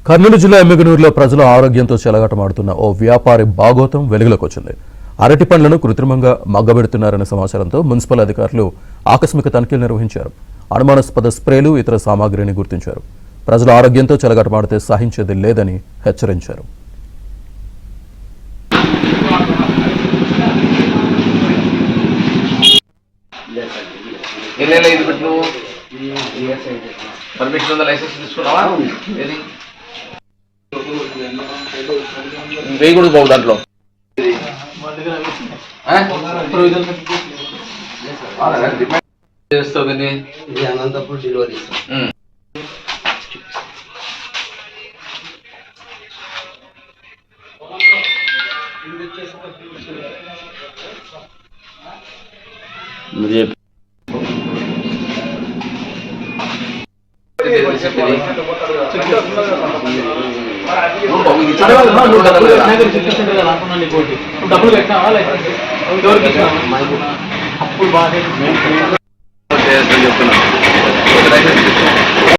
కర్నూలు జిల్లా ఎమ్మిగనూరులో ప్రజల ఆరోగ్యంతో చెలగాటమాడుతున్న ఓ వ్యాపారి బాగోతం వెలుగులోకి వచ్చింది. అరటి పండ్లను కృత్రిమంగా మగ్గబెడుతున్నారనే సమాచారంతో మున్సిపల్ అధికారులు ఆకస్మిక తనిఖీలు నిర్వహించారు. అనుమానాస్పద స్ప్రేలు, ఇతర సామాగ్రిని గుర్తించారు. ప్రజల ఆరోగ్యంతో చెలగాటమాడితే సహించేది లేదని హెచ్చరించారు. పర్మిషన్ ఉందా? లైసెన్స్ తీసుకున్నావా? వేయకూడదు బాబు దాంట్లో. చేస్తావు దీన్ని అనంతపురం డెలివరీ డబ్బులు పెట్టినావా? లైసెన్స్ ఎవరికి ఇచ్చినావా? అప్పుడు బాగా